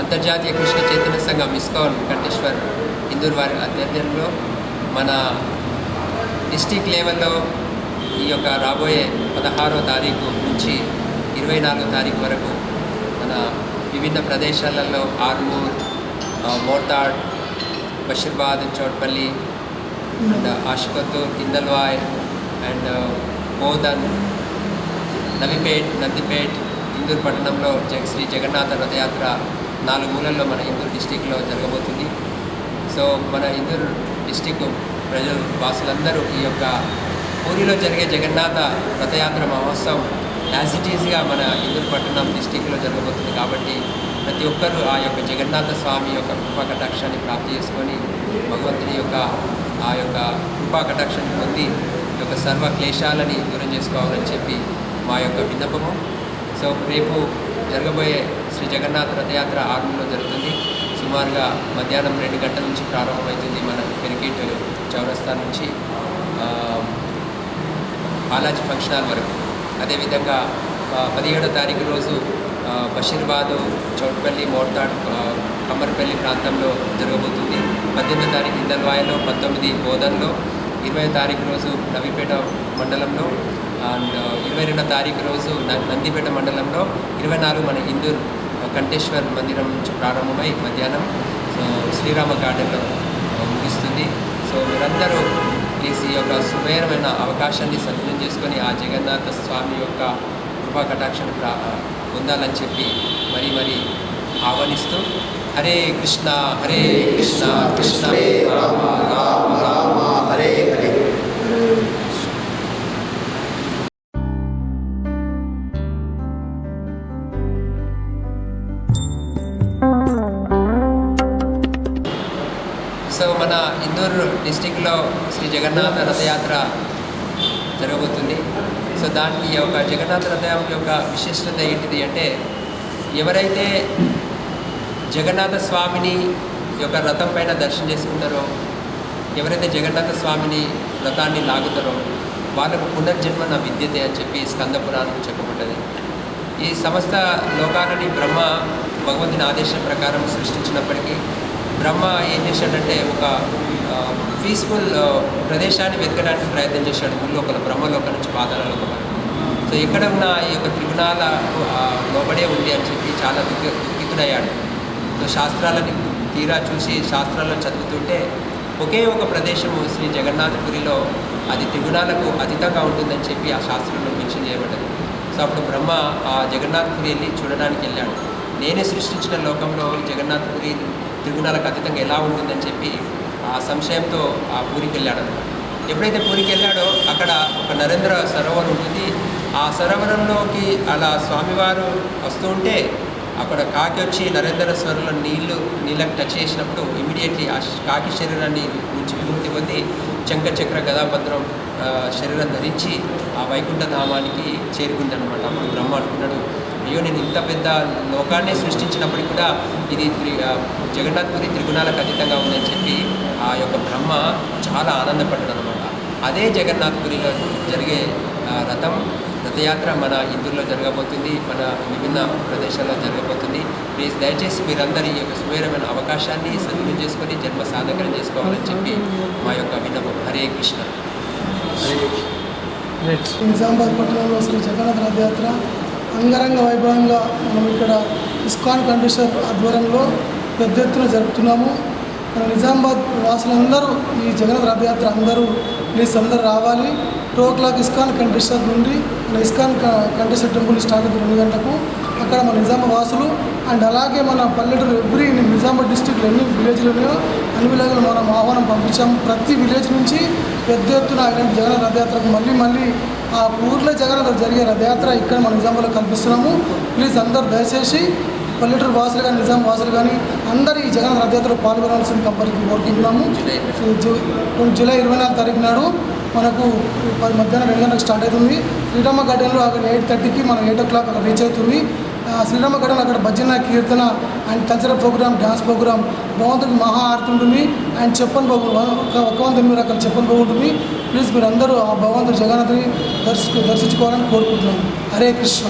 అంతర్జాతీయ కృష్ణ చైతన్య సంఘం ఇస్కాన్ కంటేశ్వర్ ఇందూర్ వారి ఆధ్వర్యంలో మన డిస్టిక్ లెవెల్లో ఈ యొక్క రాబోయే 16వ తారీఖు నుంచి 24వ తారీఖు వరకు మన విభిన్న ప్రదేశాలలో ఆర్మూర్, మోర్తాడ్, బషీర్బాద్, చౌట్పల్లి అండ్ ఆష్కత్తూర్, ఇందల్వాయ్ అండ్ మోదన్, నవిపేట్, నందిపేట్, ఇందూర్ పట్టణంలో శ్రీ జగన్నాథ రథయాత్ర 4 మూలల్లో మన ఇందూర్ డిస్టిక్లో జరగబోతుంది. సో మన ఇందూర్ డిస్టిక్ ప్రజలు వాసులందరూ ఈ యొక్క పూరిలో జరిగే జగన్నాథ రథయాత్ర మహోత్సవం యాజ్ ఇట్ ఈజ్గా మన ఇందూర్ పట్టణం డిస్టిక్లో జరగబోతుంది. కాబట్టి ప్రతి ఒక్కరూ ఆ యొక్క జగన్నాథ స్వామి యొక్క కృపా కటాక్షాన్ని ప్రాప్తి చేసుకొని భగవంతుని యొక్క ఆ యొక్క కృపా కటాక్షాన్ని పొంది ఈ యొక్క సర్వ క్లేశాలని దూరం చేసుకోవాలని చెప్పి మా యొక్క విన్నపము. సో రేపు జరగబోయే శ్రీ జగన్నాథ రథయాత్ర ఆర్మూర్లో జరుగుతుంది. సుమారుగా మధ్యాహ్నం 2 గంటల నుంచి ప్రారంభమవుతుంది. మన పెరికిట్ చౌరస్తా నుంచి బాలాజీ ఫంక్షన్ హాల్ వరకు. అదేవిధంగా 17వ తారీఖు రోజు బషీర్బాద్, చౌట్పల్లి, మోర్తాడ్, కమ్మర్పల్లి ప్రాంతంలో జరగబోతుంది. 18వ తారీఖు ఇందల్వాయలో, 19 బోధన్లో, 20వ తారీఖు రోజు నవిపేట మండలంలో అండ్ 22వ తారీఖు రోజు నందిపేట మండలంలో, 24 మన ఇందూర్ కంటేశ్వర్ మందిరం నుంచి ప్రారంభమై మధ్యాహ్నం శ్రీరామ గార్డెన్లో ముగిస్తుంది. సో మీరందరూ ప్లీజ్ ఈ యొక్క సుమేరమైన అవకాశాన్ని సద్వినియోగం చేసుకొని ఆ జగన్నాథ స్వామి యొక్క కృపా కటాక్షాన్ని పొందాలని చెప్పి మరీ ఆహ్వానిస్తూ హరే కృష్ణ హరే కృష్ణ కృష్ణ రామ రామ రామ హరే హరే. సో మన ఇందూర్ డిస్టిక్లో శ్రీ జగన్నాథ రథయాత్ర జరగబోతుంది. సో దానికి ఒక జగన్నాథ రథయాత్ర యొక్క విశిష్టత ఏంటిది అంటే, ఎవరైతే జగన్నాథ స్వామిని యొక్క రథం పైన దర్శనం చేసుకుంటారో, ఎవరైతే జగన్నాథ స్వామిని రథాన్ని లాగుతారో వాళ్ళకు పునర్జన్మ విద్యతే అని చెప్పి స్కంద పురాణం చెప్పబడ్డది. ఈ సమస్త లోకాలని బ్రహ్మ భగవంతుని ఆదేశం ప్రకారం సృష్టించినప్పటికీ బ్రహ్మ ఏం చేశాడంటే ఒక పీస్ఫుల్ ప్రదేశాన్ని వెతకడానికి ప్రయత్నం చేశాడు. భూలోకల బ్రహ్మలోకం నుంచి పాతాళలోకం వరకు. సో ఎక్కడ ఉన్న ఈ యొక్క త్రిగుణాల లోబడే ఉంది అని చెప్పి చాలా దుఃఖితుడయ్యాడు. సో శాస్త్రాలని తీరా చూసి శాస్త్రాలను చదువుతుంటే ఒకే ఒక ప్రదేశము శ్రీ జగన్నాథపురిలో అది త్రిగుణాలకు అతీతంగా ఉంటుందని చెప్పి ఆ శాస్త్రంలో మెన్షన్ చేయబడ్డది. సో అప్పుడు బ్రహ్మ ఆ జగన్నాథపురి వెళ్ళి చూడడానికి వెళ్ళాడు. నేనే సృష్టించిన లోకంలో జగన్నాథపురి త్రిగుణాలకు అతీతంగా ఎలా ఉంటుందని చెప్పి ఆ సంశయంతో ఆ పూరికి వెళ్ళాడు అనమాట. ఎప్పుడైతే పూరికి వెళ్ళాడో అక్కడ ఒక నరేంద్ర సరోవరం ఉంటుంది. ఆ సరోవరంలోకి అలా స్వామివారు వస్తూ ఉంటే అక్కడ కాకి వచ్చి నరేంద్ర స్వరంలో నీళ్ళకి టచ్ చేసినప్పుడు ఇమీడియట్లీ ఆ కాకి శరీరాన్ని నుంచి విముక్తి పొంది చక్ర గదాపద్రం శరీరం ధరించి ఆ వైకుంఠ ధామానికి చేరుకుందనమాట. అప్పుడు బ్రహ్మ అనుకున్నాడు, అయ్యో నేను ఇంత పెద్ద లోకాన్ని సృష్టించినప్పటికీ కూడా ఇది జగన్నాథ్పురి త్రిగుణాలకు అతీతంగా ఉందని చెప్పి ఆ యొక్క బ్రహ్మ చాలా ఆనందపడ్డాడు అనమాట. అదే జగన్నాథ్పురిలో జరిగే రథయాత్ర మన ఇందూరులో జరగబోతుంది, మన విభిన్న ప్రదేశాల్లో జరగబోతుంది. ప్లీజ్ దయచేసి మీరందరూ ఈ యొక్క సుమేరమైన అవకాశాన్ని సద్వినియోగం చేసుకొని జన్మ సాధకరం చేసుకోవాలని చెప్పి మా యొక్క విన్నపం. హరే కృష్ణ. నిజామాబాద్ పట్టణంలో శ్రీ జగన్నాథ రథయాత్ర అంగరంగ వైభవంగా మనం ఇక్కడ ఇస్కాన్ కంట్రీసర్ ఆధ్వర్యంలో పెద్ద ఎత్తున జరుపుతున్నాము. మన నిజామాబాద్ వాసులందరూ ఈ జగన్నాథ రథయాత్ర అందరూ ప్లీజ్ అందరూ రావాలి. 2 o'clock ఇస్కాన్ కంట్రీసర్ నుండి మన ఇస్కాన్ కంట్రీసర్ టెంపుల్ స్టార్ట్ అవుతుంది 2 గంటలకు. అక్కడ మన నిజామాబాద్ వాసులు అండ్ అలాగే మన పల్లెటూరు ఎవ్రీ నిజామాబాద్ డిస్టిక్లో ఎన్ని విలేజ్లు ఉన్నాయో అన్ని విలేజ్లు మనం ఆహ్వానం పంపించాము. ప్రతి విలేజ్ నుంచి పెద్ద ఎత్తున ఇలాంటి జగన్నాథ రథయాత్రకు మళ్ళీ ఆ ఊర్లో జగన్నాథ జరిగే రథయాత్ర ఇక్కడ మన నిజామాబాద్లో కల్పిస్తున్నాము. ప్లీజ్ అందరూ దయచేసి పల్లెటూరు వాసులు కానీ నిజాం వాసులు కానీ అందరూ ఈ జగన్నాథ రథయాత్రలో పాల్గొనాల్సింది కంపల్సరీ కోరుకుంటున్నాము. జూలై 24 తారీఖు నాడు మనకు మధ్యాహ్నం 2 గంటలకు స్టార్ట్ అవుతుంది. శ్రీరామ గార్డెన్లో అక్కడ 8:30కి మనం 8 o'clock అక్కడ రీచ్ అవుతుంది. శ్రీరామ గార్డెన్ అక్కడ భజన కీర్తన and cultural programme, dance programme, భగవంతుడికి మహా ఆడుతూ ఉంటుంది అండ్ చెప్పని ఒక 108 రకాల చెప్పని బాగుంటుంది. ప్లీజ్ మీరు అందరూ ఆ భగవంతుడు జగన్నాథుని దర్శించుకోవాలని కోరుకుంటున్నాను. హరే కృష్ణ.